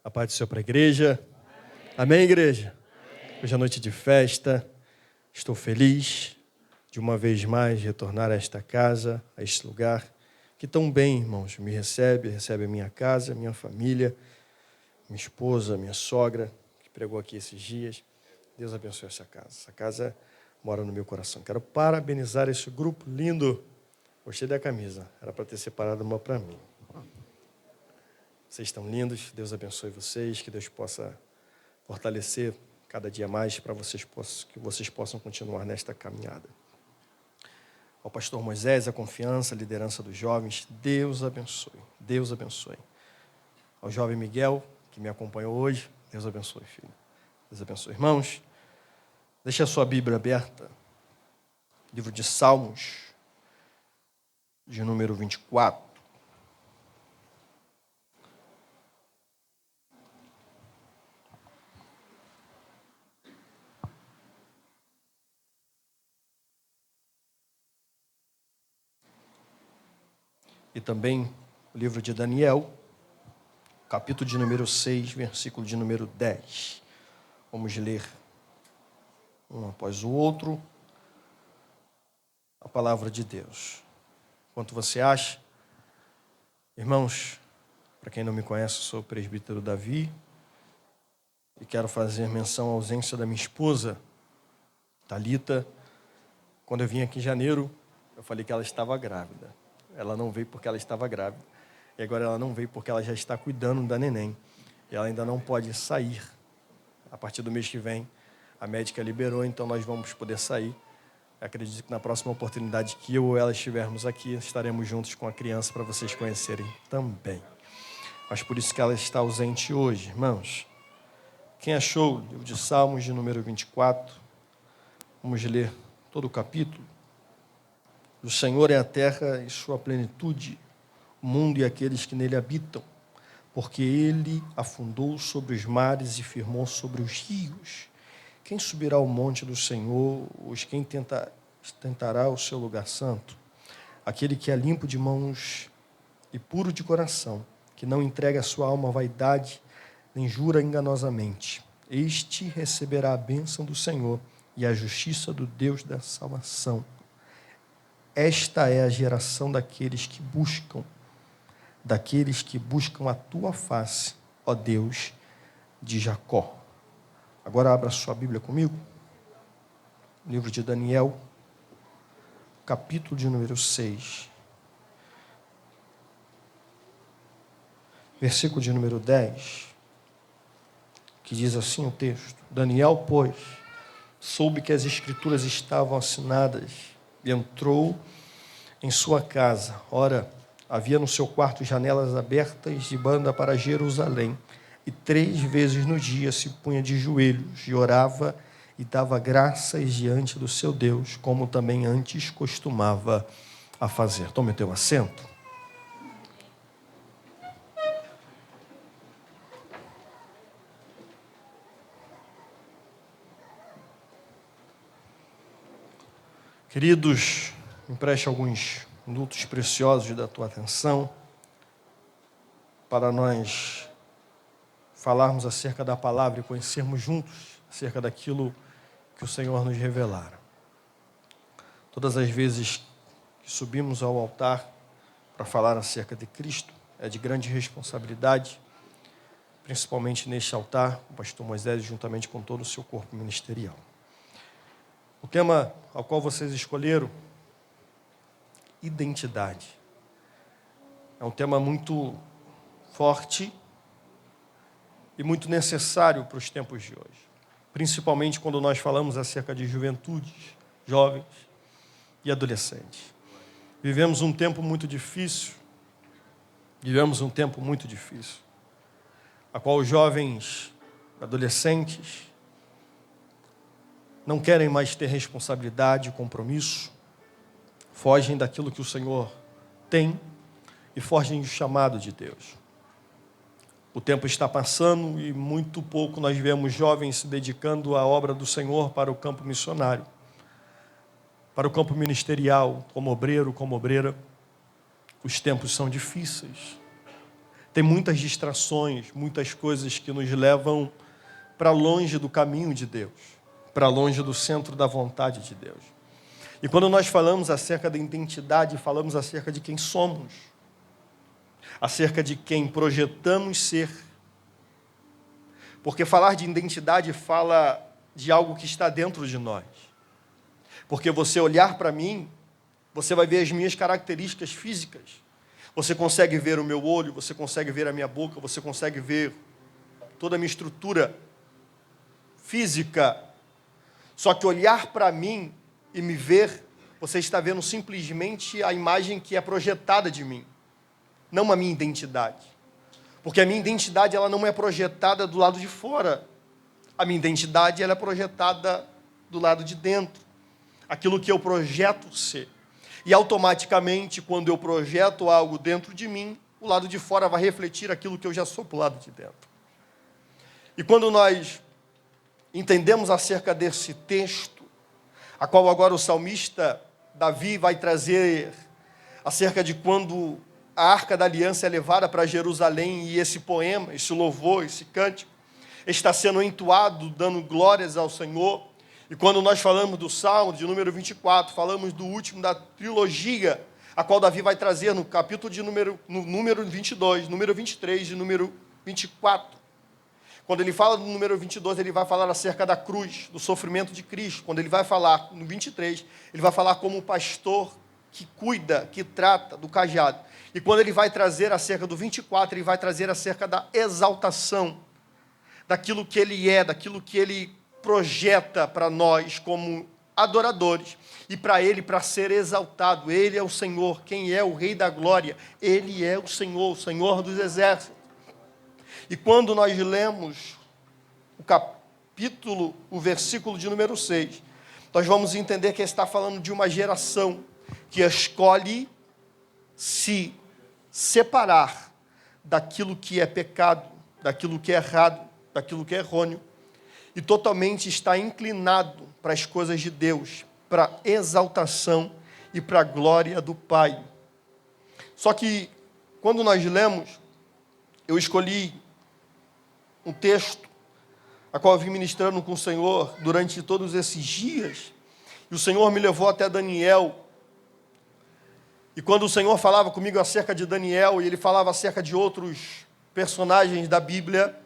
A paz do Senhor para a igreja. Amém, igreja? Hoje é noite de festa. Estou feliz de uma vez mais retornar a esta casa, a este lugar que tão bem, irmãos, me recebe a minha casa, a minha família, minha esposa, minha sogra, que pregou aqui esses dias. Deus abençoe essa casa. Essa casa mora no meu coração. Quero parabenizar esse grupo lindo. Gostei da camisa. Era para ter separado uma para mim. Vocês estão lindos. Deus abençoe vocês. Que Deus possa fortalecer cada dia mais para que vocês possam continuar nesta caminhada. Ao pastor Moisés, a confiança, a liderança dos jovens, Deus abençoe. Deus abençoe. Ao jovem Miguel, que me acompanhou hoje, Deus abençoe, filho. Deus abençoe. Irmãos, deixe a sua Bíblia aberta. Livro de Salmos, de número 24. E também o livro de Daniel, capítulo de número 6, versículo de número 10. Vamos ler um após o outro a palavra de Deus. Quanto você acha? Irmãos, para quem não me conhece, eu sou o presbítero Davi e quero fazer menção à ausência da minha esposa, Thalita. Quando eu vim aqui em janeiro, eu falei que ela estava grávida. Ela não veio porque ela estava grávida. E agora ela não veio porque ela já está cuidando da neném. E ela ainda não pode sair. A partir do mês que vem, a médica liberou, então nós vamos poder sair. Eu acredito que na próxima oportunidade que eu ou ela estivermos aqui, estaremos juntos com a criança para vocês conhecerem também. Mas por isso que ela está ausente hoje, irmãos. Quem achou o livro de Salmos, de número 24, vamos ler todo o capítulo. Do Senhor é a terra e sua plenitude, o mundo e aqueles que nele habitam, porque ele afundou sobre os mares e firmou sobre os rios. Quem subirá ao monte do Senhor, quem tentará o seu lugar santo? Aquele que é limpo de mãos e puro de coração, que não entrega a sua alma à vaidade, nem jura enganosamente. Este receberá a bênção do Senhor e a justiça do Deus da salvação. Esta é a geração daqueles que buscam a tua face, ó Deus de Jacó. Agora abra sua Bíblia comigo. Livro de Daniel, capítulo de número 6. Versículo de número 10, que diz assim o texto: Daniel, pois, soube que as escrituras estavam assinadas e entrou em sua casa. Ora, havia no seu quarto janelas abertas de banda para Jerusalém, e 3 vezes no dia se punha de joelhos e orava e dava graças diante do seu Deus, como também antes costumava a fazer. Tome o teu assento. Queridos, me empreste alguns minutos preciosos da tua atenção para nós falarmos acerca da palavra e conhecermos juntos acerca daquilo que o Senhor nos revelara. Todas as vezes que subimos ao altar para falar acerca de Cristo, é de grande responsabilidade, principalmente neste altar, o pastor Moisés, juntamente com todo o seu corpo ministerial. O tema ao qual vocês escolheram, identidade. É um tema muito forte e muito necessário para os tempos de hoje. Principalmente quando nós falamos acerca de juventude, jovens e adolescentes. Vivemos um tempo muito difícil, a qual os jovens, adolescentes, não querem mais ter responsabilidade, compromisso, fogem daquilo que o Senhor tem e fogem do chamado de Deus. O tempo está passando e muito pouco nós vemos jovens se dedicando à obra do Senhor para o campo missionário, para o campo ministerial, como obreiro, como obreira. Os tempos são difíceis. Tem muitas distrações, muitas coisas que nos levam para longe do caminho de Deus, para longe do centro da vontade de Deus. E quando nós falamos acerca da identidade, falamos acerca de quem somos, acerca de quem projetamos ser. Porque falar de identidade fala de algo que está dentro de nós. Porque você olhar para mim, você vai ver as minhas características físicas. Você consegue ver o meu olho, você consegue ver a minha boca, você consegue ver toda a minha estrutura física. Só que olhar para mim e me ver, você está vendo simplesmente a imagem que é projetada de mim, não a minha identidade. Porque a minha identidade ela não é projetada do lado de fora. A minha identidade ela é projetada do lado de dentro. Aquilo que eu projeto ser. E automaticamente, quando eu projeto algo dentro de mim, o lado de fora vai refletir aquilo que eu já sou para o lado de dentro. E quando nós entendemos acerca desse texto, a qual agora o salmista Davi vai trazer acerca de quando a Arca da Aliança é levada para Jerusalém e esse poema, esse louvor, esse cântico, está sendo entoado, dando glórias ao Senhor. E quando nós falamos do Salmo de número 24, falamos do último da trilogia, a qual Davi vai trazer no capítulo de número 22, número 23 e número 24. Quando ele fala do número 22, ele vai falar acerca da cruz, do sofrimento de Cristo. Quando ele vai falar no 23, ele vai falar como o pastor que cuida, que trata do cajado. E quando ele vai trazer acerca do 24, ele vai trazer acerca da exaltação, daquilo que ele é, daquilo que ele projeta para nós como adoradores. E para ele, para ser exaltado, ele é o Senhor. Quem é o Rei da Glória? Ele é o Senhor dos exércitos. E quando nós lemos o capítulo, o versículo de número 6, nós vamos entender que ele está falando de uma geração que escolhe se separar daquilo que é pecado, daquilo que é errado, daquilo que é errôneo, e totalmente está inclinado para as coisas de Deus, para a exaltação e para a glória do Pai. Só que, quando nós lemos, eu escolhi um texto, a qual eu vim ministrando com o Senhor durante todos esses dias, e o Senhor me levou até Daniel. E quando o Senhor falava comigo acerca de Daniel, e Ele falava acerca de outros personagens da Bíblia,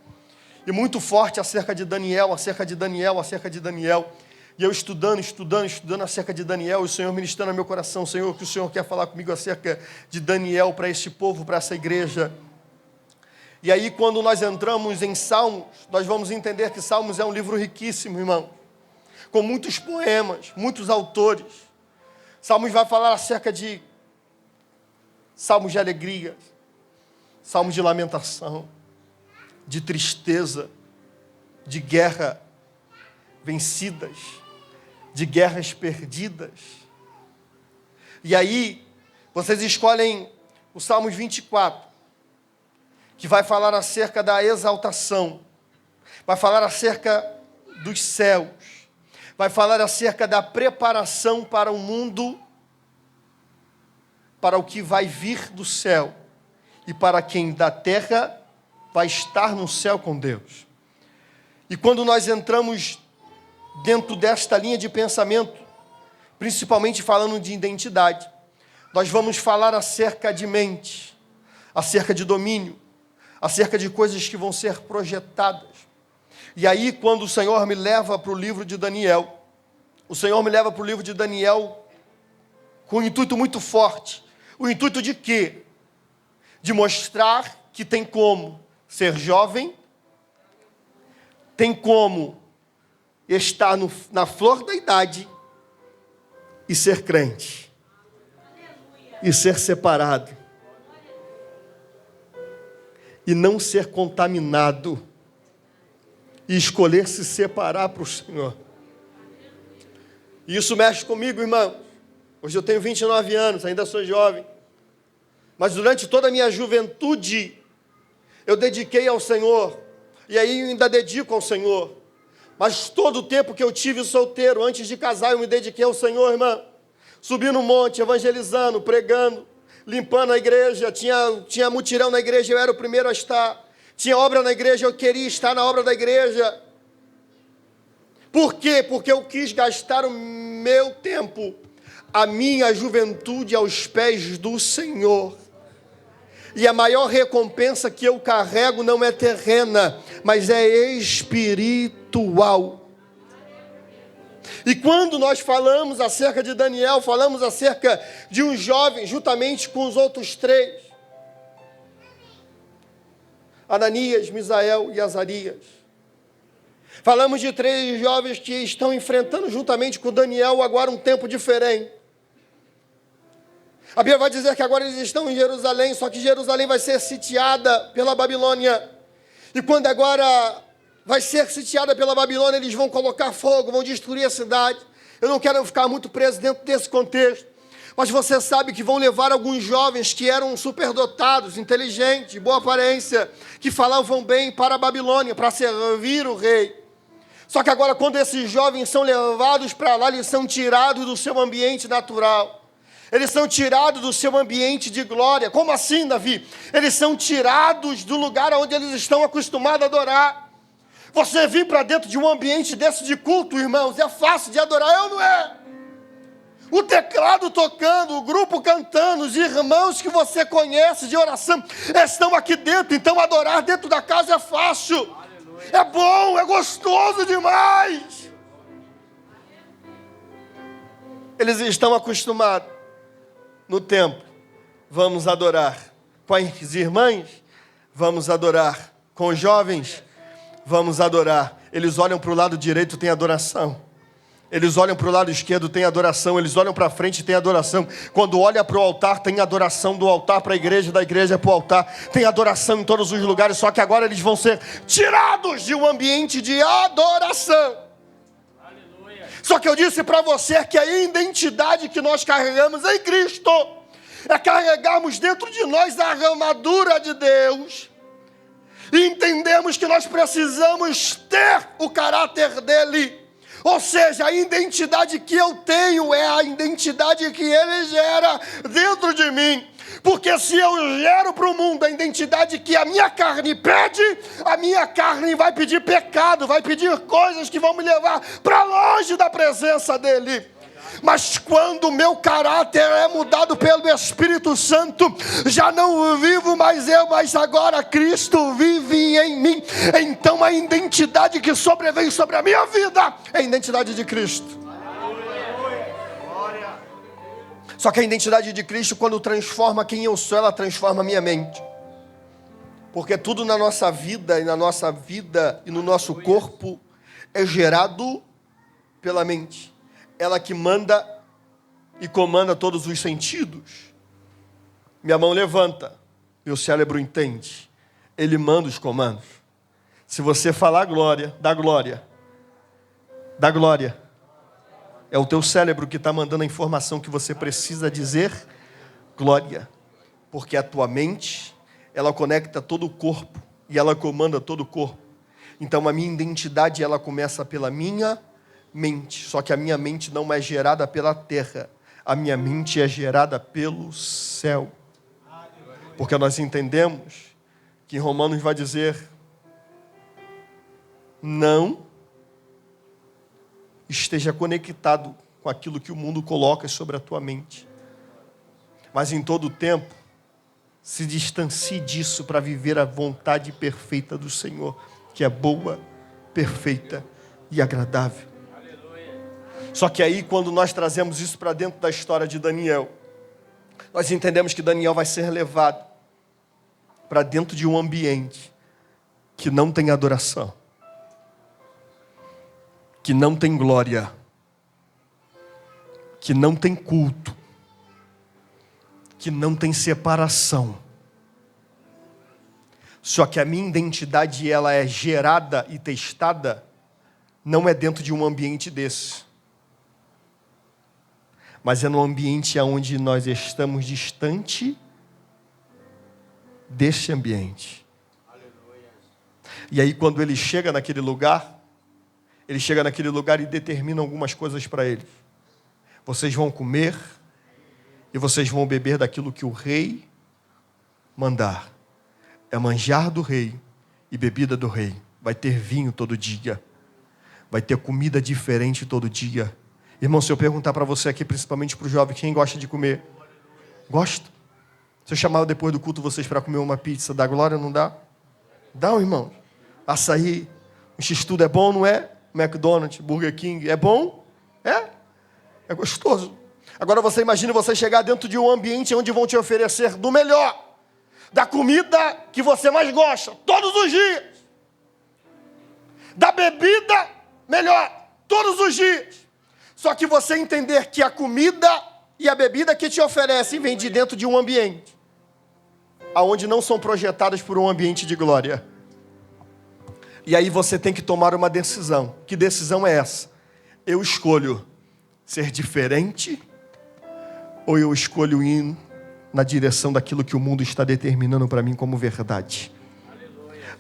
e muito forte acerca de Daniel, acerca de Daniel, acerca de Daniel, e eu estudando acerca de Daniel, e o Senhor ministrando no meu coração, Senhor, o que o Senhor quer falar comigo acerca de Daniel para esse povo, para essa igreja. E aí, quando nós entramos em Salmos, nós vamos entender que Salmos é um livro riquíssimo, irmão, com muitos poemas, muitos autores. Salmos vai falar acerca de salmos de alegria, salmos de lamentação, de tristeza, de guerra vencidas, de guerras perdidas. E aí, vocês escolhem o Salmos 24, que vai falar acerca da exaltação, vai falar acerca dos céus, vai falar acerca da preparação para o mundo, para o que vai vir do céu, e para quem da terra vai estar no céu com Deus. E quando nós entramos dentro desta linha de pensamento, principalmente falando de identidade, nós vamos falar acerca de mente, acerca de domínio, acerca de coisas que vão ser projetadas. E aí, quando o Senhor me leva para o livro de Daniel, o Senhor me leva para o livro de Daniel com um intuito muito forte. O intuito de quê? De mostrar que tem como ser jovem, tem como estar na flor da idade e ser crente, e ser separado, e não ser contaminado, e escolher se separar para o Senhor. E isso mexe comigo, irmão. Hoje eu tenho 29 anos, ainda sou jovem, mas durante toda a minha juventude, eu dediquei ao Senhor, e aí eu ainda dedico ao Senhor. Mas todo o tempo que eu tive solteiro, antes de casar, eu me dediquei ao Senhor, irmão. Subi no monte, evangelizando, pregando, limpando a igreja, tinha mutirão na igreja, eu era o primeiro a estar. Tinha obra na igreja, eu queria estar na obra da igreja. Por quê? Porque eu quis gastar o meu tempo, a minha juventude aos pés do Senhor. E a maior recompensa que eu carrego não é terrena, mas é espiritual. E quando nós falamos acerca de Daniel, falamos acerca de um jovem, juntamente com os outros três, Ananias, Misael e Azarias. Falamos de três jovens que estão enfrentando juntamente com Daniel agora um tempo diferente. A Bíblia vai dizer que agora eles estão em Jerusalém, só que Jerusalém vai ser sitiada pela Babilônia. E quando agora vai ser sitiada pela Babilônia, eles vão colocar fogo, vão destruir a cidade. Eu não quero ficar muito preso dentro desse contexto, mas você sabe que vão levar alguns jovens que eram superdotados, inteligentes, de boa aparência, que falavam bem para a Babilônia, para servir o rei. Só que agora, quando esses jovens são levados para lá, eles são tirados do seu ambiente natural. Eles são tirados do seu ambiente de glória. Como assim, Davi? Eles são tirados do lugar onde eles estão acostumados a adorar. Você vir para dentro de um ambiente desse de culto, irmãos, é fácil de adorar, não é? O teclado tocando, o grupo cantando, os irmãos que você conhece de oração estão aqui dentro, então adorar dentro da casa é fácil. É bom, é gostoso demais. Eles estão acostumados no templo. Vamos adorar com as irmãs, vamos adorar com os jovens, vamos adorar. Eles olham para o lado direito, tem adoração. Eles olham para o lado esquerdo, tem adoração. Eles olham para frente, tem adoração. Quando olha para o altar, tem adoração do altar para a igreja, da igreja para o altar. Tem adoração em todos os lugares, só que agora eles vão ser tirados de um ambiente de adoração. Aleluia. Só que eu disse para você que a identidade que nós carregamos em Cristo é carregarmos dentro de nós a armadura de Deus. E entendemos que nós precisamos ter o caráter dele. Ou seja, a identidade que eu tenho é a identidade que ele gera dentro de mim. Porque se eu gero para o mundo a identidade que a minha carne pede, a minha carne vai pedir pecado, vai pedir coisas que vão me levar para longe da presença dele. Mas quando o meu caráter é mudado pelo Espírito Santo, já não vivo mais eu, mas agora Cristo vive em mim. Então a identidade que sobrevém sobre a minha vida é a identidade de Cristo. Só que a identidade de Cristo, quando transforma quem eu sou, ela transforma a minha mente. Porque tudo na nossa vida e no nosso corpo é gerado pela mente. Ela que manda e comanda todos os sentidos. Minha mão levanta, meu cérebro entende. Ele manda os comandos. Se você falar glória, dá glória. Dá glória. É o teu cérebro que está mandando a informação que você precisa dizer glória. Porque a tua mente, ela conecta todo o corpo e ela comanda todo o corpo. Então a minha identidade, ela começa pela minha mente. Só que a minha mente não é gerada pela terra. A minha mente é gerada pelo céu. Porque nós entendemos que em Romanos vai dizer: não esteja conectado com aquilo que o mundo coloca sobre a tua mente. Mas em todo o tempo, se distancie disso para viver a vontade perfeita do Senhor, que é boa, perfeita e agradável. Só que aí, quando nós trazemos isso para dentro da história de Daniel, nós entendemos que Daniel vai ser levado para dentro de um ambiente que não tem adoração, que não tem glória, que não tem culto, que não tem separação. Só que a minha identidade, ela é gerada e testada, não é dentro de um ambiente desse, mas é no ambiente onde nós estamos distante desse ambiente. E aí, quando ele chega naquele lugar e determina algumas coisas para eles. Vocês vão comer e vocês vão beber daquilo que o rei mandar. É manjar do rei e bebida do rei. Vai ter vinho todo dia. Vai ter comida diferente todo dia. Irmão, se eu perguntar para você aqui, principalmente para o jovem, quem gosta de comer? Gosta? Se eu chamar depois do culto vocês para comer uma pizza, dá glória ou não dá? Dá, irmão. Açaí, um x-tudo é bom, não é? McDonald's, Burger King, é bom? É gostoso. Agora você imagina você chegar dentro de um ambiente onde vão te oferecer do melhor, da comida que você mais gosta, todos os dias. Da bebida melhor, todos os dias. Só que você entender que a comida e a bebida que te oferecem vem de dentro de um ambiente aonde não são projetadas por um ambiente de glória. E aí você tem que tomar uma decisão. Que decisão é essa? Eu escolho ser diferente ou eu escolho ir na direção daquilo que o mundo está determinando para mim como verdade?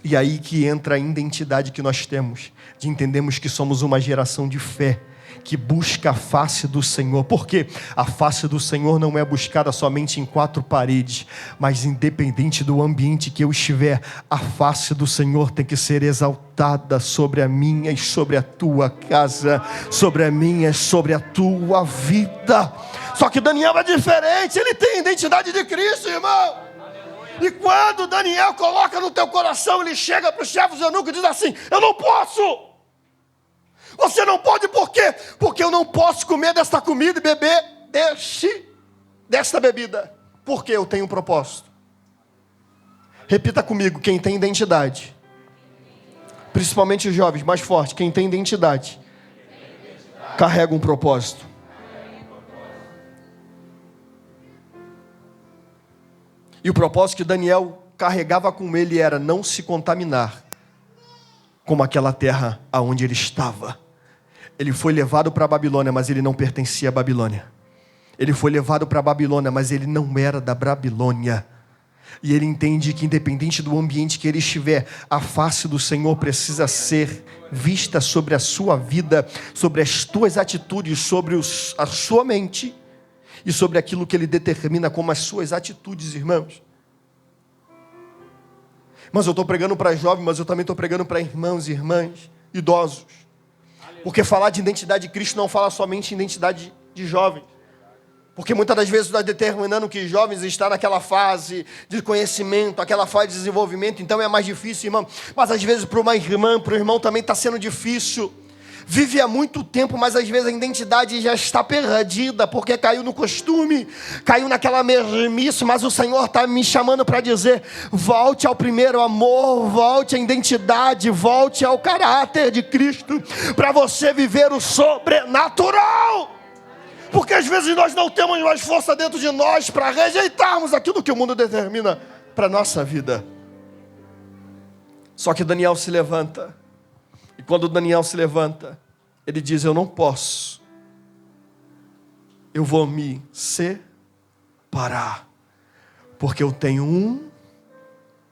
E aí que entra a identidade que nós temos, de entendermos que somos uma geração de fé, que busca a face do Senhor. Por quê? A face do Senhor não é buscada somente em quatro paredes, mas independente do ambiente que eu estiver, a face do Senhor tem que ser exaltada sobre a minha e sobre a tua casa, sobre a minha e sobre a tua vida. Só que Daniel é diferente, ele tem a identidade de Cristo, irmão. E quando Daniel coloca no teu coração, ele chega para o chefe dos eunucos e diz assim: eu não posso. Você não pode por quê? Porque eu não posso comer desta comida e beber desta bebida. Porque eu tenho um propósito. Repita comigo, quem tem identidade. Principalmente os jovens, mais forte, quem tem identidade. Carrega um propósito. E o propósito que Daniel carregava com ele era não se contaminar como aquela terra aonde ele estava. Ele foi levado para a Babilônia, mas ele não pertencia à Babilônia. Ele foi levado para a Babilônia, mas ele não era da Babilônia. E ele entende que independente do ambiente que ele estiver, a face do Senhor precisa ser vista sobre a sua vida, sobre as tuas atitudes, sobre a sua mente e sobre aquilo que ele determina como as suas atitudes, irmãos. Mas eu estou pregando para jovens, mas eu também estou pregando para irmãos e irmãs, idosos. Porque falar de identidade de Cristo não fala somente em identidade de jovens. Porque muitas das vezes nós determinando que jovens estão naquela fase de conhecimento, aquela fase de desenvolvimento, então é mais difícil, irmão. Mas às vezes para uma irmã, para o irmão também está sendo difícil. Vive há muito tempo, mas às vezes a identidade já está perdida, porque caiu no costume, caiu naquela mesmice, mas o Senhor está me chamando para dizer: volte ao primeiro amor, volte à identidade, volte ao caráter de Cristo, para você viver o sobrenatural. Porque às vezes nós não temos mais força dentro de nós para rejeitarmos aquilo que o mundo determina para a nossa vida. Só que Daniel se levanta. E quando Daniel se levanta, ele diz: eu não posso. Eu vou me separar. Porque eu tenho um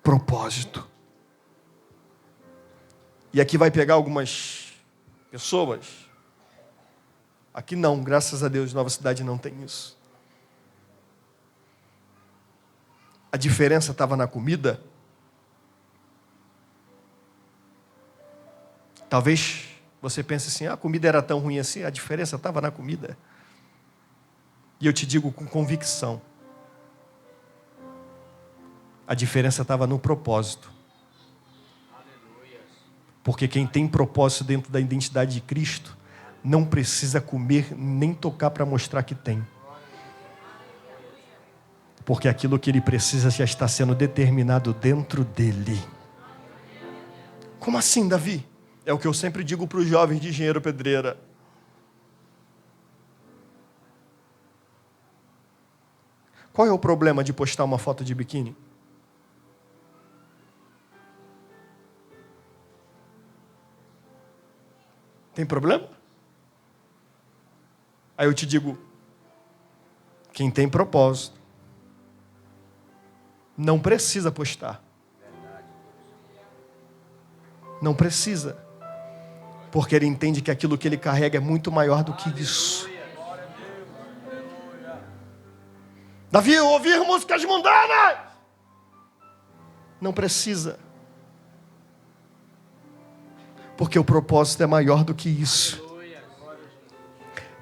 propósito. E aqui vai pegar algumas pessoas. Aqui não, graças a Deus, Nova Cidade não tem isso. A diferença estava na comida. Talvez você pense assim: a comida era tão ruim assim, a diferença estava na comida. E eu te digo com convicção, a diferença estava no propósito. Porque quem tem propósito dentro da identidade de Cristo, não precisa comer nem tocar para mostrar que tem. Porque aquilo que ele precisa já está sendo determinado dentro dele. Como assim, Davi? É o que eu sempre digo para os jovens de engenheiro pedreira. Qual é o problema de postar uma foto de biquíni? Tem problema? Aí eu te digo, quem tem propósito não precisa postar. Não precisa. Porque ele entende que aquilo que ele carrega é muito maior do que isso. Davi, ouvir músicas mundanas. Não precisa. Porque o propósito é maior do que isso.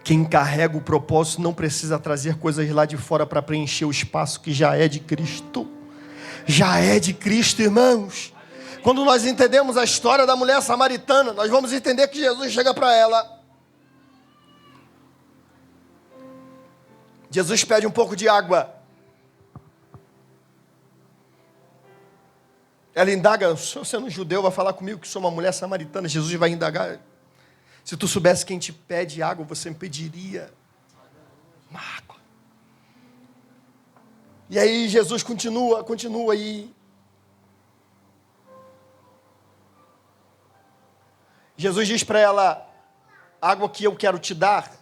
Quem carrega o propósito não precisa trazer coisas lá de fora para preencher o espaço que já é de Cristo. Já é de Cristo, irmãos. Quando nós entendemos a história da mulher samaritana, nós vamos entender que Jesus chega para ela. Jesus pede um pouco de água. Ela indaga, se você é um judeu, vai falar comigo que sou uma mulher samaritana. Jesus vai indagar. Se tu soubesse quem te pede água, você me pediria uma água. E aí Jesus continua aí. Jesus diz para ela, a água que eu quero te dar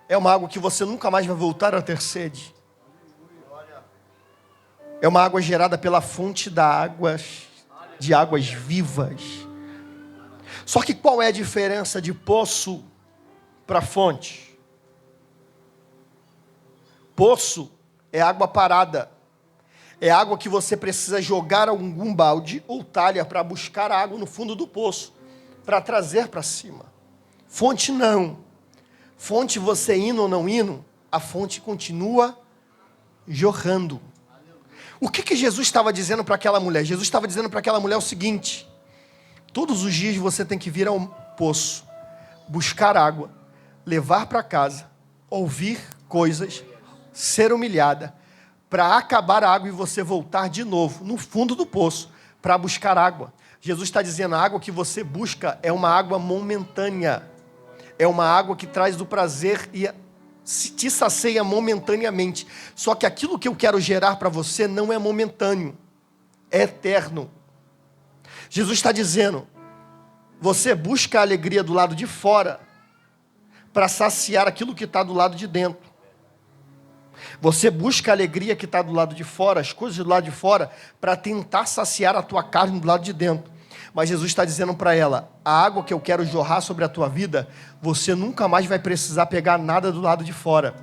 é uma água que você nunca mais vai voltar a ter sede. É uma água gerada pela fonte de águas vivas. Só que qual é a diferença de poço para fonte? Poço é água parada. É água que você precisa jogar algum balde ou talha para buscar água no fundo do poço, para trazer para cima. Fonte não. Fonte, você indo ou não indo, a fonte continua jorrando. O que Jesus estava dizendo para aquela mulher? Jesus estava dizendo para aquela mulher o seguinte: todos os dias você tem que vir ao poço, buscar água, levar para casa, ouvir coisas, ser humilhada, para acabar a água e você voltar de novo no fundo do poço para buscar água. Jesus está dizendo, a água que você busca é uma água momentânea. É uma água que traz o prazer e te sacia momentaneamente. Só que aquilo que eu quero gerar para você não é momentâneo, é eterno. Jesus está dizendo, você busca a alegria do lado de fora para saciar aquilo que está do lado de dentro. Você busca a alegria que está do lado de fora, as coisas do lado de fora, para tentar saciar a tua carne do lado de dentro. Mas Jesus está dizendo para ela, a água que eu quero jorrar sobre a tua vida, você nunca mais vai precisar pegar nada do lado de fora,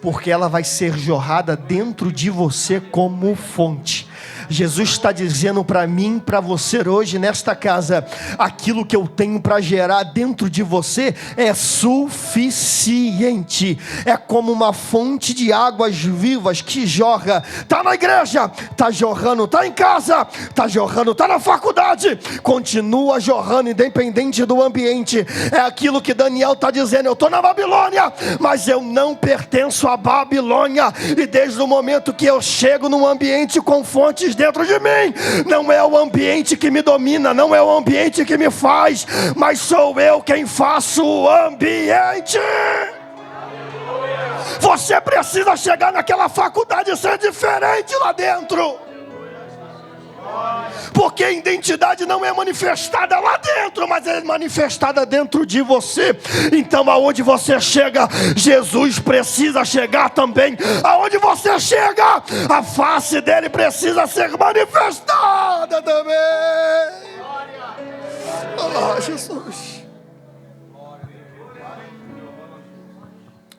porque ela vai ser jorrada dentro de você como fonte. Jesus está dizendo para mim, para você hoje nesta casa, aquilo que eu tenho para gerar dentro de você é suficiente. É como uma fonte de águas vivas que jorra. Está na igreja, está jorrando, está em casa, está jorrando, está na faculdade, continua jorrando independente do ambiente. É aquilo que Daniel está dizendo, eu estou na Babilônia, mas eu não pertenço à Babilônia. E desde o momento que eu chego num ambiente com fontes dentro de mim, não é o ambiente que me domina, não é o ambiente que me faz, mas sou eu quem faço o ambiente. Você precisa chegar naquela faculdade e ser diferente lá dentro, porque a identidade não é manifestada lá dentro, mas é manifestada dentro de você. Então aonde você chega, Jesus precisa chegar também. Aonde você chega, a face dele precisa ser manifestada também. Oh, Jesus.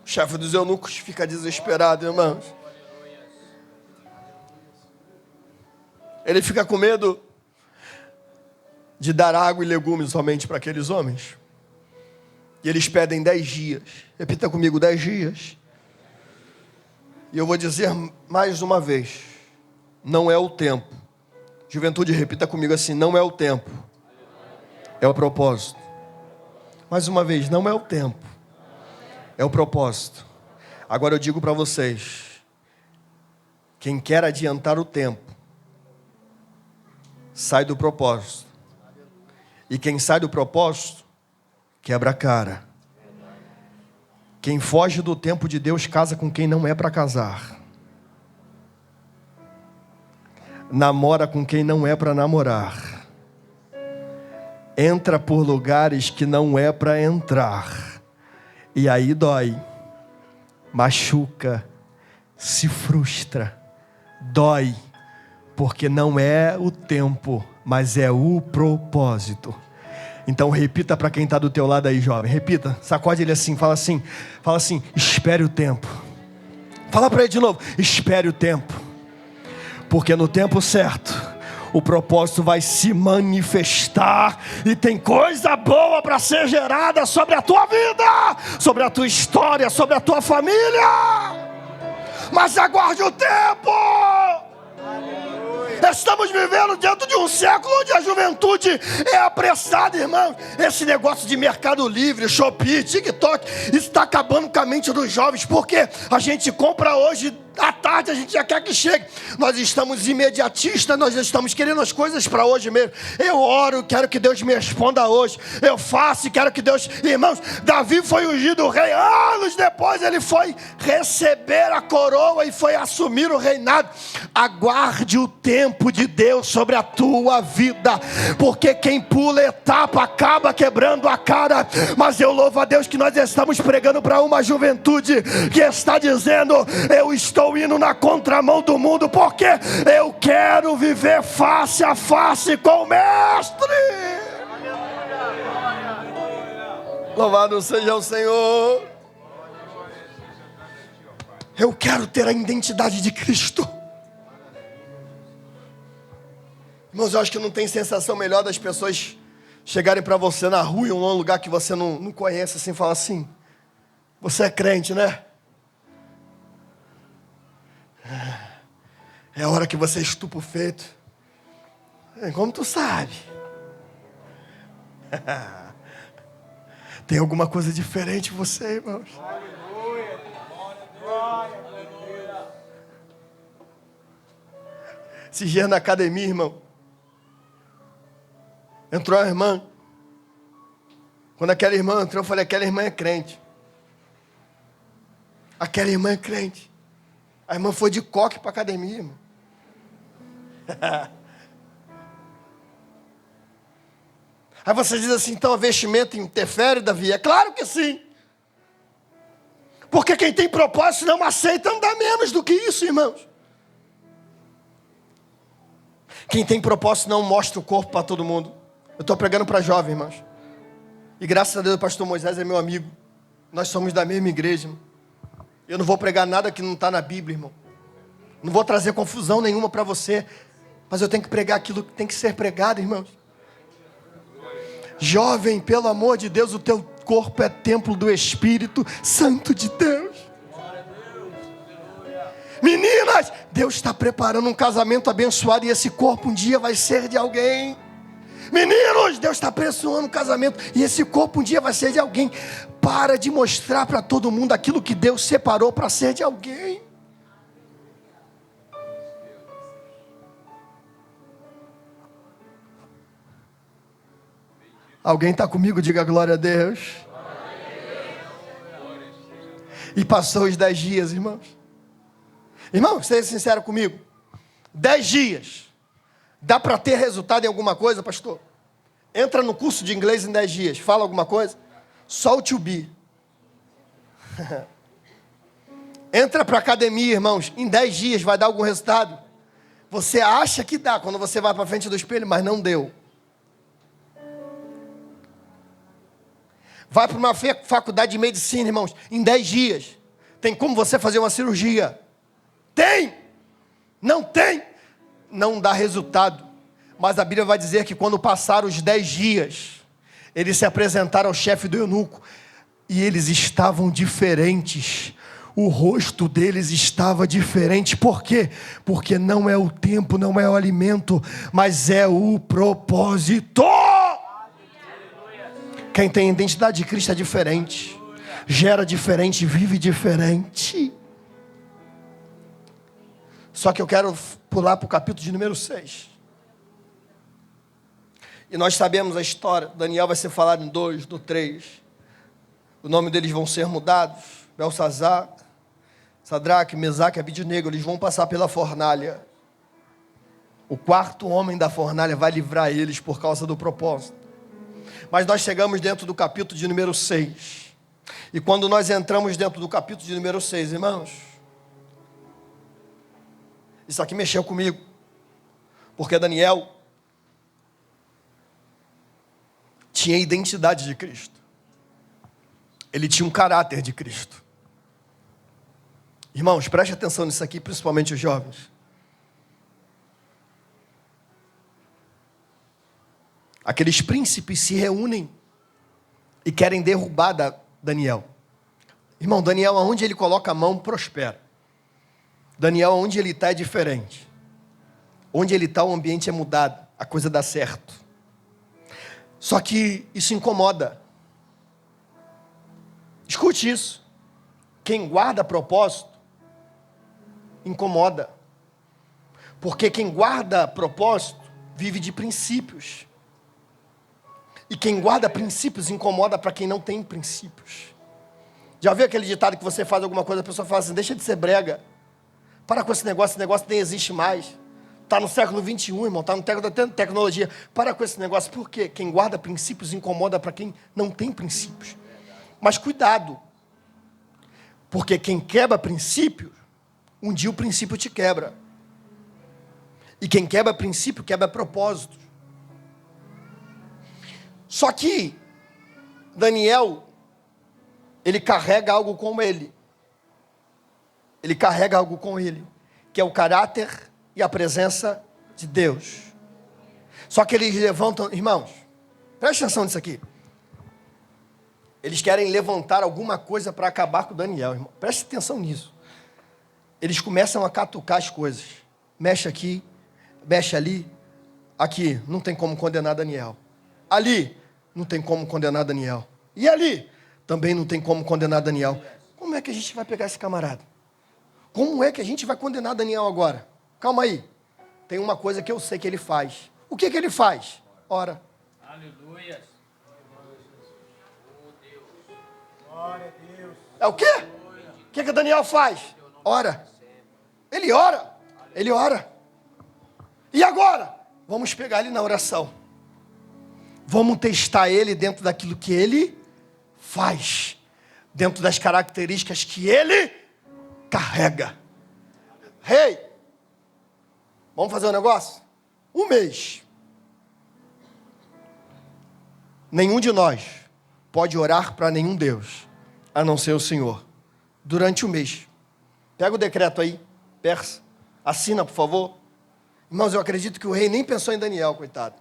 O chefe dos eunucos fica desesperado, irmãos. Ele fica com medo de dar água e legumes somente para aqueles homens. E eles pedem 10 dias. Repita comigo, 10 dias. E eu vou dizer mais uma vez, não é o tempo. Juventude, repita comigo assim, não é o tempo, é o propósito. Mais uma vez, não é o tempo, é o propósito. Agora eu digo para vocês, quem quer adiantar o tempo, sai do propósito. E quem sai do propósito, quebra a cara. Quem foge do tempo de Deus, casa com quem não é para casar. Namora com quem não é para namorar. Entra por lugares que não é para entrar. E aí dói. Machuca. Se frustra. Dói. Porque não é o tempo, mas é o propósito. Então repita para quem está do teu lado aí, jovem. Repita, sacode ele assim, fala assim, espere o tempo. Fala para ele de novo: espere o tempo, porque no tempo certo o propósito vai se manifestar e tem coisa boa para ser gerada sobre a tua vida, sobre a tua história, sobre a tua família. Mas aguarde o tempo. Estamos vivendo dentro de um século onde a juventude é apressada, irmão. Esse negócio de Mercado Livre, Shopee, TikTok, isso está acabando com a mente dos jovens, porque a gente compra hoje, à tarde a gente já quer que chegue. Nós estamos imediatistas, nós estamos querendo as coisas para hoje mesmo. Eu oro, quero que Deus me responda hoje. Eu faço e quero que Deus... Irmãos, Davi foi ungido rei, anos depois ele foi receber a coroa e foi assumir o reinado. Aguarde o tempo de Deus sobre a tua vida, porque quem pula etapa acaba quebrando a cara. Mas eu louvo a Deus que nós estamos pregando para uma juventude que está dizendo: eu estou indo na contramão do mundo, porque eu quero viver face a face com o Mestre. Louvado seja o Senhor. Eu quero ter a identidade de Cristo. Irmãos, eu acho que não tem sensação melhor das pessoas chegarem para você na rua, em um lugar que você não conhece, assim, falar assim: você é crente, né? É a hora que você estupa o feito. Como tu sabe? Tem alguma coisa diferente em você, irmãos. Esses dias na academia, irmão, entrou uma irmã. Quando aquela irmã entrou, eu falei: aquela irmã é crente. Aquela irmã é crente. A irmã foi de coque para a academia, irmão. Aí você diz assim: então a vestimenta interfere, Davi? É claro que sim. Porque quem tem propósito não aceita andar menos do que isso, irmãos. Quem tem propósito não mostra o corpo para todo mundo. Eu estou pregando para jovens, irmãos. E graças a Deus o pastor Moisés é meu amigo. Nós somos da mesma igreja, irmão. Eu não vou pregar nada que não está na Bíblia, irmão. Não vou trazer confusão nenhuma para você. Mas eu tenho que pregar aquilo que tem que ser pregado, irmãos. Jovem, pelo amor de Deus, o teu corpo é templo do Espírito Santo de Deus. Meninas, Deus está preparando um casamento abençoado e esse corpo um dia vai ser de alguém. Meninos, Deus está abençoando um casamento e esse corpo um dia vai ser de alguém. Para de mostrar para todo mundo aquilo que Deus separou para ser de alguém. Alguém está comigo? Diga glória a Deus. E passou os 10 dias, irmãos. Irmão, seja sincero comigo. 10 dias. Dá para ter resultado em alguma coisa, pastor? Entra no curso de inglês em 10 dias. Fala alguma coisa? Só o to be. Entra para a academia, irmãos. Em 10 dias vai dar algum resultado? Você acha que dá quando você vai para frente do espelho, mas não deu. Vai para uma faculdade de medicina, irmãos. Em 10 dias. Tem como você fazer uma cirurgia? Tem. Não tem. Não dá resultado. Mas a Bíblia vai dizer que quando passaram os 10 dias, eles se apresentaram ao chefe do eunuco. E eles estavam diferentes. O rosto deles estava diferente. Por quê? Porque não é o tempo, não é o alimento, mas é o propósito. Quem tem identidade de Cristo é diferente. Gera diferente, vive diferente. Só que eu quero pular para o capítulo de número 6. E nós sabemos a história. Daniel vai ser falado em 2, no 3. O nome deles vão ser mudados. Belsazar, Sadraque, Mesaque e Abidnego, eles vão passar pela fornalha. O quarto homem da fornalha vai livrar eles por causa do propósito. Mas nós chegamos dentro do capítulo de número 6. E quando nós entramos dentro do capítulo de número 6, irmãos, isso aqui mexeu comigo. Porque Daniel tinha a identidade de Cristo. Ele tinha um caráter de Cristo. Irmãos, preste atenção nisso aqui, principalmente os jovens. Aqueles príncipes se reúnem e querem derrubar Daniel. Irmão, Daniel, aonde ele coloca a mão, prospera. Daniel, aonde ele está, é diferente. Onde ele está, o ambiente é mudado, a coisa dá certo. Só que isso incomoda. Escute isso. Quem guarda propósito, incomoda. Porque quem guarda propósito, vive de princípios. E quem guarda princípios, incomoda para quem não tem princípios. Já viu aquele ditado que você faz alguma coisa, a pessoa fala assim, deixa de ser brega. Para com esse negócio nem existe mais. Está no século 21, irmão, está no século da tecnologia. Para com esse negócio, por quê? Quem guarda princípios incomoda para quem não tem princípios. Mas cuidado, porque quem quebra princípio, um dia o princípio te quebra. E quem quebra princípio, quebra propósito. Só que Daniel, ele carrega algo com ele. Ele carrega algo com ele, que é o caráter e a presença de Deus. Só que eles levantam, irmãos, preste atenção nisso aqui. Eles querem levantar alguma coisa para acabar com Daniel, irmão. Preste atenção nisso. Eles começam a catucar as coisas. Mexe aqui, mexe ali. Aqui, não tem como condenar Daniel. Ali, não tem como condenar Daniel. E ali, também não tem como condenar Daniel. Como é que a gente vai pegar esse camarada? Como é que a gente vai condenar Daniel agora? Calma aí. Tem uma coisa que eu sei que ele faz. O que que ele faz? Ora. Aleluia. Glória a Deus. É o quê? O que que Daniel faz? Ora. Ele ora. Ele ora. E agora? Vamos pegar ele na oração. Vamos testar ele dentro daquilo que ele faz. Dentro das características que ele carrega. Rei, vamos fazer um negócio? Um mês. Nenhum de nós pode orar para nenhum Deus, a não ser o Senhor, durante o mês. Pega o decreto aí, Persa, assina, por favor. Irmãos, eu acredito que o rei nem pensou em Daniel, coitado.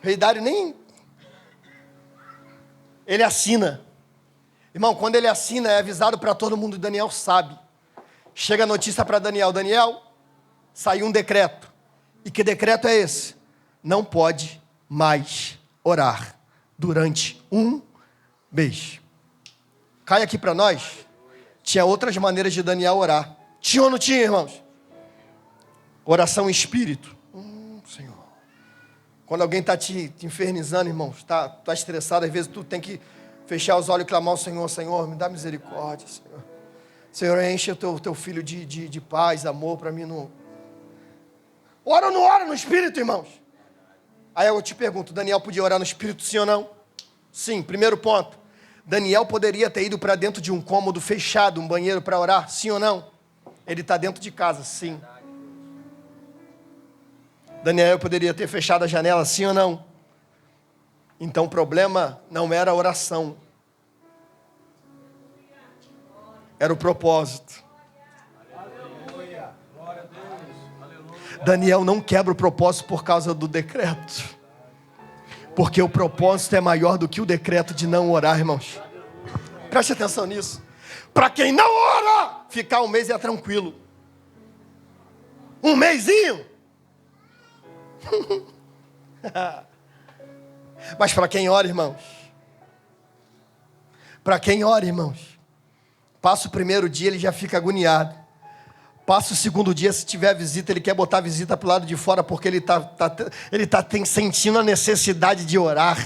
O rei Dário nem... Ele assina. Irmão, quando ele assina, é avisado para todo mundo, Daniel sabe. Chega a notícia para Daniel, Daniel, saiu um decreto. E que decreto é esse? Não pode mais orar durante um mês. Cai aqui para nós. Tinha outras maneiras de Daniel orar. Tinha ou não tinha, irmãos? Oração em espírito. Senhor. Quando alguém está te infernizando, irmãos, está estressado, às vezes tu tem que fechar os olhos e clamar ao Senhor, Senhor, me dá misericórdia, Senhor. Senhor, enche o teu filho de paz, amor, para mim não... Ora ou não ora no Espírito, irmãos? Aí eu te pergunto, Daniel podia orar no Espírito, sim ou não? Sim, primeiro ponto. Daniel poderia ter ido para dentro de um cômodo fechado, um banheiro para orar, sim ou não? Ele está dentro de casa, sim. Daniel poderia ter fechado a janela, sim ou não? Então o problema não era a oração. Era o propósito. Daniel não quebra o propósito por causa do decreto. Porque o propósito é maior do que o decreto de não orar, irmãos. Preste atenção nisso. Para quem não ora, ficar um mês é tranquilo. Um mesinho. Mas para quem ora, irmãos. Para quem ora, irmãos. Passa o primeiro dia, ele já fica agoniado. Passa o segundo dia, se tiver visita, ele quer botar a visita para o lado de fora, porque ele tá sentindo a necessidade de orar.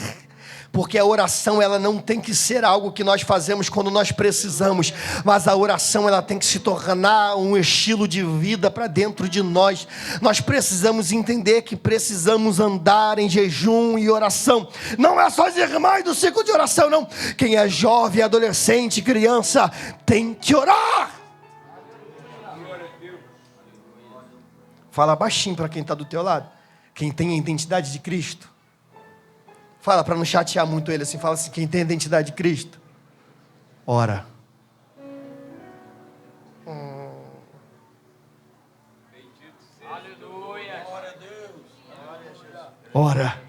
Porque a oração, ela não tem que ser algo que nós fazemos quando nós precisamos, mas a oração, ela tem que se tornar um estilo de vida para dentro de nós. Nós precisamos entender que precisamos andar em jejum e oração. Não é só as irmãs do ciclo de oração, não. Quem é jovem, adolescente, criança, tem que orar. Fala baixinho para quem está do teu lado. Quem tem a identidade de Cristo. Fala para não chatear muito ele assim. Fala assim, quem tem a identidade de Cristo. Ora. ora.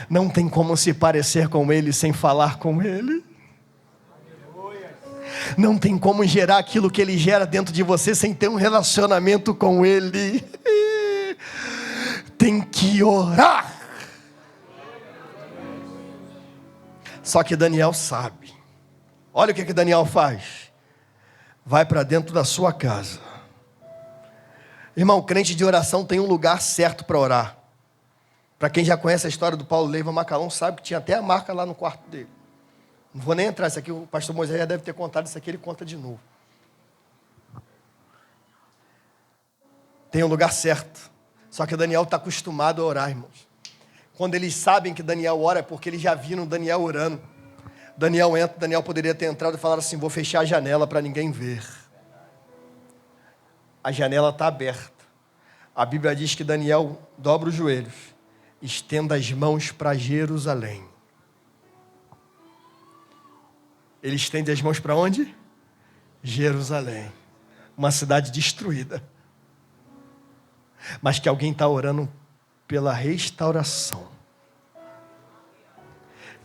Não tem como se parecer com Ele sem falar com Ele. Não tem como gerar aquilo que Ele gera dentro de você sem ter um relacionamento com Ele. Tem que orar. Só que Daniel sabe. Olha o que Daniel faz. Vai para dentro da sua casa. Irmão, crente de oração tem um lugar certo para orar. Para quem já conhece a história do Paulo Leiva Macalão, sabe que tinha até a marca lá no quarto dele. Não vou nem entrar, isso aqui o pastor Moisés já deve ter contado, isso aqui ele conta de novo. Tem um lugar certo. Só que Daniel está acostumado a orar, irmãos. Quando eles sabem que Daniel ora, é porque eles já viram Daniel orando. Daniel entra, Daniel poderia ter entrado e falado assim, vou fechar a janela para ninguém ver. A janela está aberta. A Bíblia diz que Daniel dobra os joelhos, estenda as mãos para Jerusalém. Ele estende as mãos para onde? Jerusalém. Uma cidade destruída. Mas que alguém está orando pela restauração.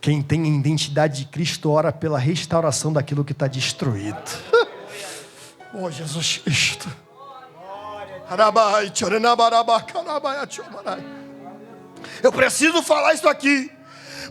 Quem tem a identidade de Cristo ora pela restauração daquilo que está destruído. Oh, Jesus Cristo. Eu preciso falar isso aqui.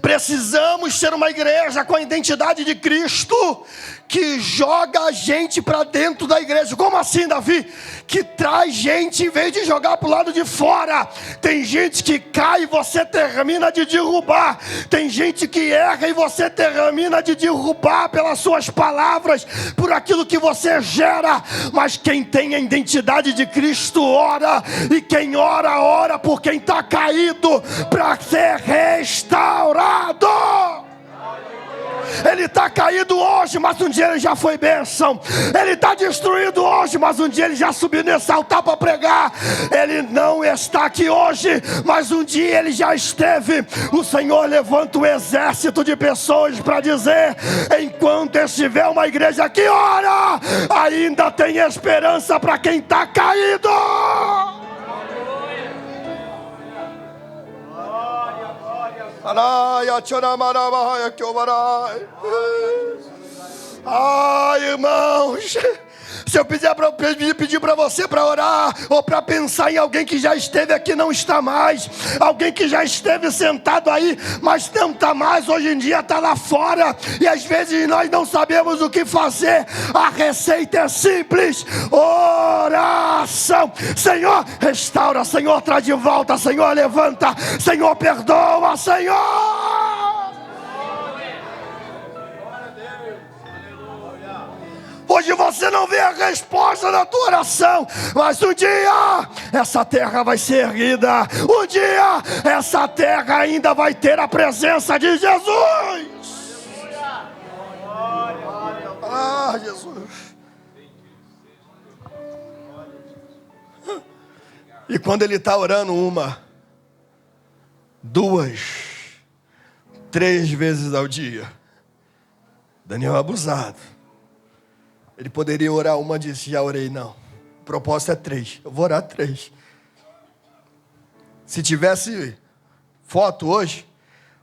Precisamos ser uma igreja com a identidade de Cristo, que joga a gente para dentro da igreja. Como assim, Davi? Que traz gente em vez de jogar para o lado de fora. Tem gente que cai e você termina de derrubar. Tem gente que erra e você termina de derrubar pelas suas palavras, por aquilo que você gera. Mas quem tem a identidade de Cristo ora, e quem ora, ora por quem está caído para ser restaurado. Ele está caído hoje, mas um dia ele já foi bênção. Ele está destruído hoje, mas um dia ele já subiu nesse altar para pregar. Ele não está aqui hoje, mas um dia ele já esteve. O Senhor levanta um exército de pessoas para dizer, enquanto estiver uma igreja que ora, ainda tem esperança para quem está caído. Ai, irmãos, se eu pedir para você para orar, ou para pensar em alguém que já esteve aqui, não está mais, alguém que já esteve sentado aí, mas não está mais, hoje em dia está lá fora, e às vezes nós não sabemos o que fazer. A receita é simples: oração. Senhor, restaura, Senhor, traz de volta, Senhor, levanta, Senhor, perdoa, Senhor. Hoje você não vê a resposta da tua oração, mas um dia essa terra vai ser erguida. Um dia essa terra ainda vai ter a presença de Jesus. Ah, Jesus. E quando ele está orando 1, 2, 3 vezes ao dia, Daniel é abusado. Ele poderia orar 1, disse, já orei, não. O propósito é 3. Eu vou orar 3. Se tivesse foto hoje,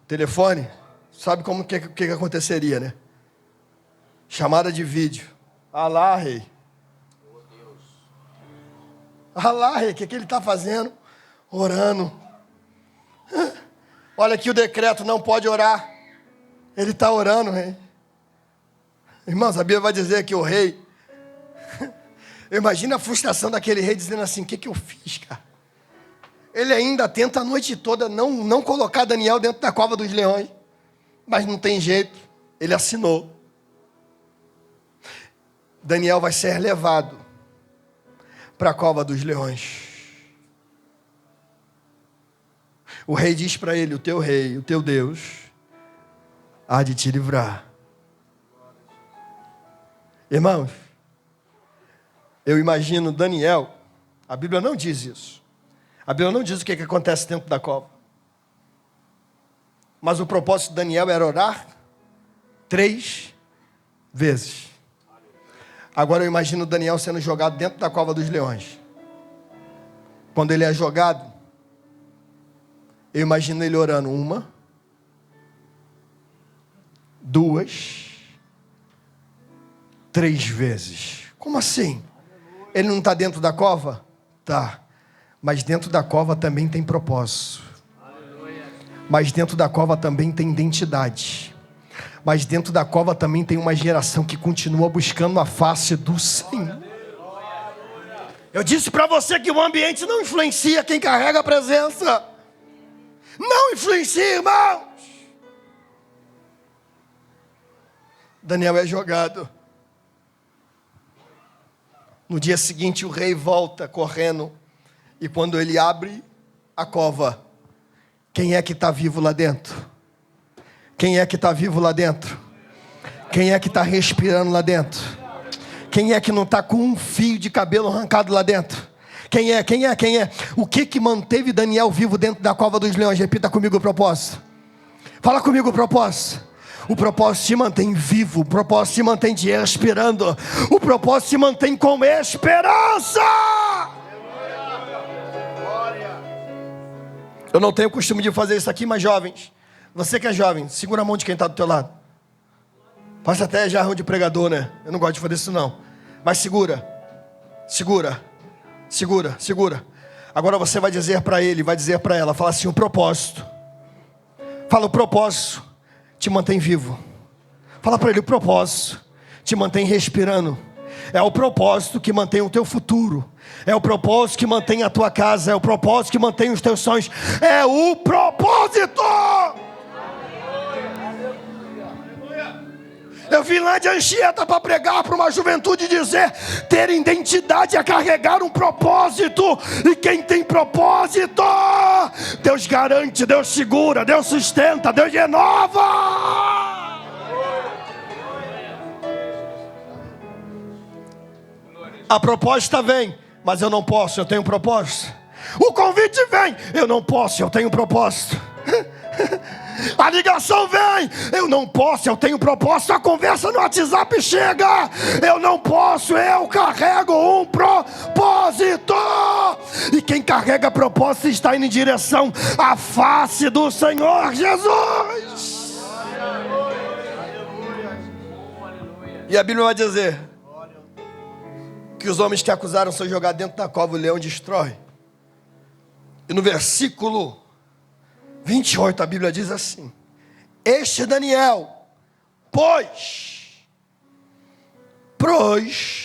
telefone, sabe como que aconteceria, né? Chamada de vídeo. Alá, rei. Alá, rei, o que ele está fazendo? Orando. Olha aqui o decreto, não pode orar. Ele está orando, rei. Irmãos, a Bíblia vai dizer que o rei... Imagina a frustração daquele rei dizendo assim, o que eu fiz, cara? Ele ainda tenta a noite toda não colocar Daniel dentro da cova dos leões. Mas não tem jeito, ele assinou. Daniel vai ser levado para a cova dos leões. O rei diz para ele, o teu rei, o teu Deus, há de te livrar. Irmãos, eu imagino Daniel, a Bíblia não diz isso. A Bíblia não diz o que acontece dentro da cova. Mas o propósito de Daniel era orar 3 vezes. Agora eu imagino Daniel sendo jogado dentro da cova dos leões. Quando ele é jogado, Eu imagino ele orando 1, 2, 3 vezes. Como assim? Ele não está dentro da cova? Tá. Mas dentro da cova também tem propósito. Mas dentro da cova também tem identidade. Mas dentro da cova também tem uma geração que continua buscando a face do Senhor. Eu disse para você que o ambiente não influencia quem carrega a presença. Não influencia, irmãos. Daniel é jogado. No dia seguinte o rei volta correndo. E quando ele abre a cova, quem é que está vivo lá dentro? Quem é que está vivo lá dentro? Quem é que está respirando lá dentro? Quem é que não está com um fio de cabelo arrancado lá dentro? Quem é? O que manteve Daniel vivo dentro da cova dos leões? Repita comigo o propósito. Fala comigo o propósito. O propósito te mantém vivo. O propósito te mantém te respirando. O propósito te mantém com esperança. Eu não tenho costume de fazer isso aqui, mas jovens, você que é jovem, segura a mão de quem está do teu lado. Passa até jarrão de pregador, né? Eu não gosto de fazer isso não. Mas segura. Agora você vai dizer para ele, vai dizer para ela, fala assim, o propósito. Fala, o propósito te mantém vivo. Fala para ele, o propósito te mantém respirando. É o propósito que mantém o teu futuro. É o propósito que mantém a tua casa. É o propósito que mantém os teus sonhos. É o propósito. Eu vim lá de Anchieta para pregar para uma juventude e dizer: ter identidade é carregar um propósito. E quem tem propósito, Deus garante, Deus segura, Deus sustenta, Deus renova. A proposta vem, mas eu não posso, eu tenho propósito. O convite vem, eu não posso, eu tenho propósito. A ligação vem, eu não posso, eu tenho propósito. A conversa no WhatsApp chega, eu não posso, eu carrego um propósito. E quem carrega propósito está indo em direção à face do Senhor Jesus. E a Bíblia vai dizer que os homens que acusaram são jogados dentro da cova, o leão destrói. E no versículo 28 a Bíblia diz assim: este Daniel, pois prosperou.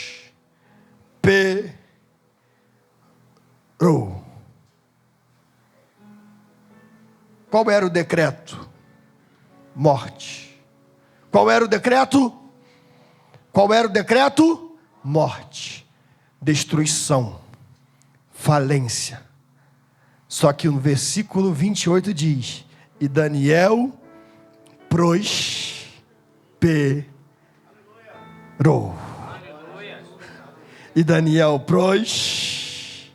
Qual era o decreto? Morte. Qual era o decreto? Morte, destruição, falência. Só que no versículo 28 diz: e Daniel prosperou. E Daniel prosperou.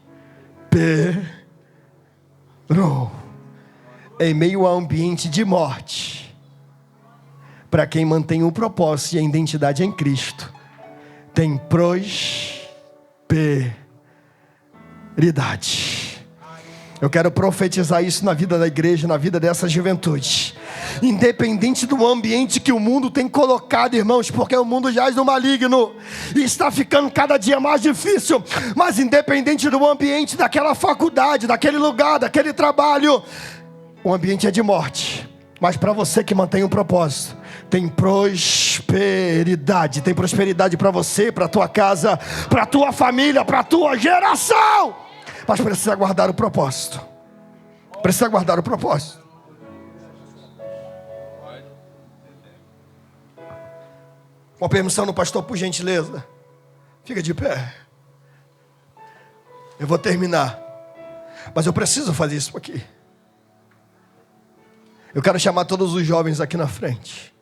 Em meio a um ambiente de morte, para quem mantém o propósito e a identidade em Cristo, tem prosperidade. Eu quero profetizar isso na vida da igreja, na vida dessa juventude. Independente do ambiente que o mundo tem colocado, irmãos, porque o mundo jaz no maligno e está ficando cada dia mais difícil. Mas independente do ambiente daquela faculdade, daquele lugar, daquele trabalho, o ambiente é de morte. Mas para você que mantém o propósito, tem prosperidade. Tem prosperidade para você, para a tua casa, para a tua família, para a tua geração. Mas precisa guardar o propósito. Precisa guardar o propósito. Com a permissão do pastor, por gentileza, fica de pé. Eu vou terminar, mas eu preciso fazer isso aqui. Eu quero chamar todos os jovens aqui na frente.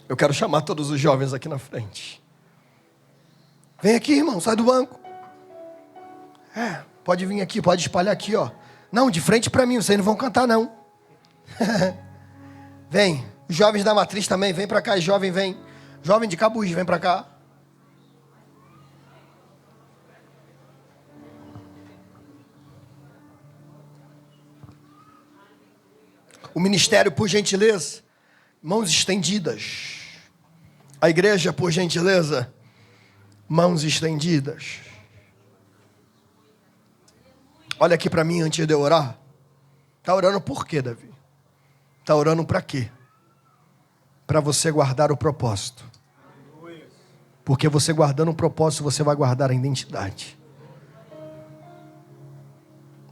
Eu quero chamar todos os jovens aqui na frente. Vem aqui, irmão, sai do banco. Pode vir aqui, pode espalhar aqui, ó. Não, de frente para mim, vocês não vão cantar não. Vem, os jovens da matriz também, vem para cá, jovem vem. Jovem de Cabuí, vem para cá. O ministério, por gentileza, mãos estendidas. A igreja, por gentileza, mãos estendidas. Olha aqui para mim antes de eu orar. Está orando por quê, Davi? Está orando para quê? Para você guardar o propósito. Porque você guardando o propósito, você vai guardar a identidade.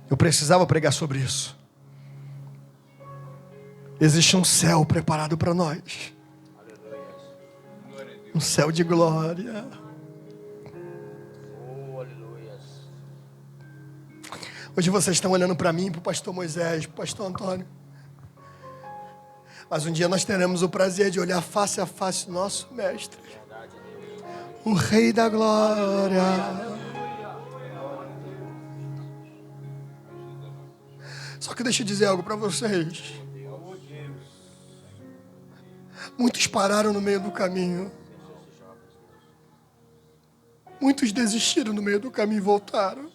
Eu precisava pregar sobre isso. Existe um céu preparado para nós. Um céu de glória. Hoje vocês estão olhando para mim, para o pastor Moisés, para o pastor Antônio. Mas um dia nós teremos o prazer de olhar face a face do nosso mestre. O Rei da Glória. Só que deixa eu dizer algo para vocês. Muitos pararam no meio do caminho. Muitos desistiram no meio do caminho e voltaram.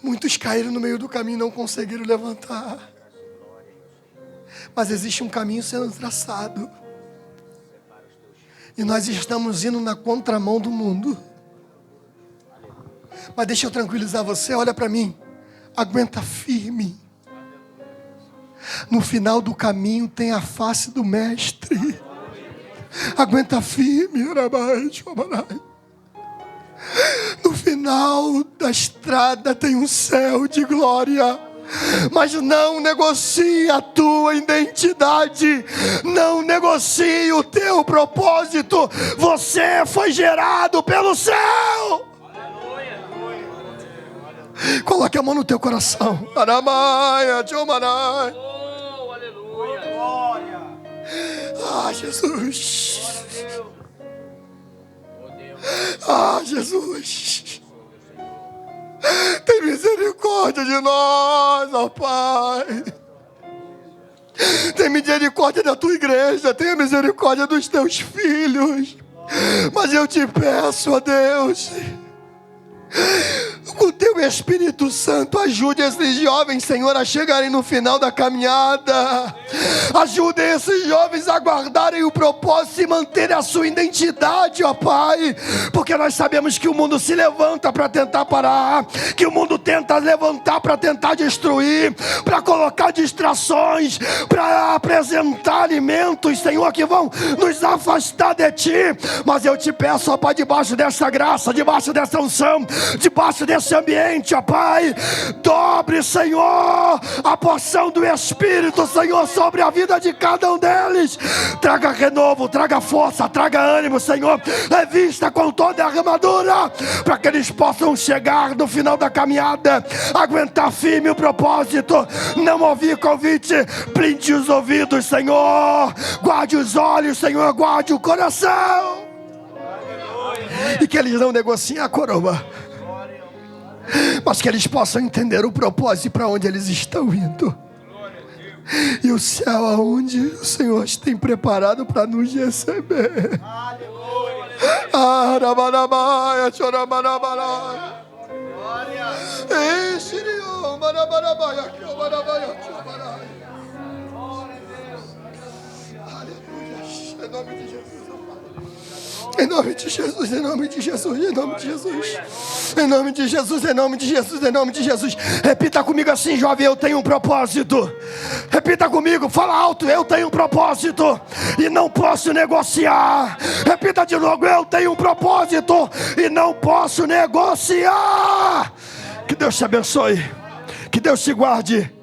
Muitos caíram no meio do caminho e não conseguiram levantar. Mas existe um caminho sendo traçado. E nós estamos indo na contramão do mundo. Mas deixa eu tranquilizar você, olha para mim. Aguenta firme. No final do caminho tem a face do mestre. Aguenta firme, Arabai, Shomanai. No final da estrada tem um céu de glória. Mas não negocie a tua identidade. Não negocie o teu propósito. Você foi gerado pelo céu. Coloque a mão no teu coração. Aramaia, Tiomanai. Ah, Jesus. Ah, Jesus. Tem misericórdia de nós, ó Pai. Tem misericórdia da tua igreja. Tenha misericórdia dos teus filhos. Mas eu te peço, ó Deus, com o teu Espírito Santo, ajude esses jovens, Senhor, a chegarem no final da caminhada. Ajude esses jovens a guardarem o propósito e manterem a sua identidade, ó Pai. Porque nós sabemos que o mundo se levanta para tentar parar, que o mundo tenta levantar para tentar destruir, para colocar distrações, para apresentar alimentos, Senhor, que vão nos afastar de Ti. Mas eu te peço, ó Pai, debaixo dessa graça, debaixo dessa unção, debaixo desse ambiente, ó Pai, dobre, Senhor, a porção do Espírito, Senhor, sobre a vida de cada um deles. Traga renovo, traga força, traga ânimo, Senhor. Revista com toda a armadura, para que eles possam chegar no final da caminhada, aguentar firme o propósito, não ouvir convite. Blinde os ouvidos, Senhor. Guarde os olhos, Senhor. Guarde o coração. E que eles não negociem a coroa, mas que eles possam entender o propósito para onde eles estão indo. E o céu aonde o Senhor tem preparado para nos receber. Arabarabaya, chorabarabara. Ensiriu, barabarabaya, chorabarabaya, chorabarabaya. Aleluia. Em nome de Jesus. Em nome de Jesus, em nome de Jesus, em nome de Jesus. Em nome de Jesus, em nome de Jesus, em nome de Jesus. Repita comigo assim, jovem: eu tenho um propósito. Repita comigo, fala alto: eu tenho um propósito e não posso negociar. Repita de novo: eu tenho um propósito e não posso negociar. Que Deus te abençoe, que Deus te guarde,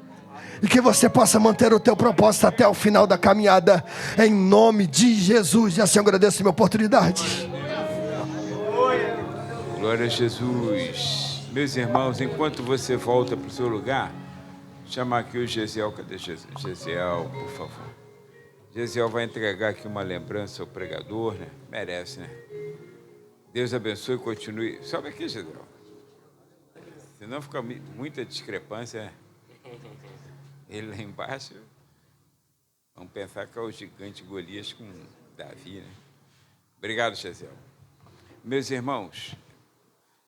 e que você possa manter o teu propósito até o final da caminhada, em nome de Jesus. E assim eu agradeço a minha oportunidade. Glória a Jesus. Meus irmãos, enquanto você volta para o seu lugar, chamar aqui o Gesiel. Cadê Gesiel, por favor? Gesiel vai entregar aqui uma lembrança ao pregador, né? Merece, né? Deus abençoe e continue. Sobe aqui, Gesiel. Senão fica muita discrepância, né? Ele lá embaixo, vamos pensar que é o gigante Golias com Davi, né? Obrigado, Gesiel. Meus irmãos,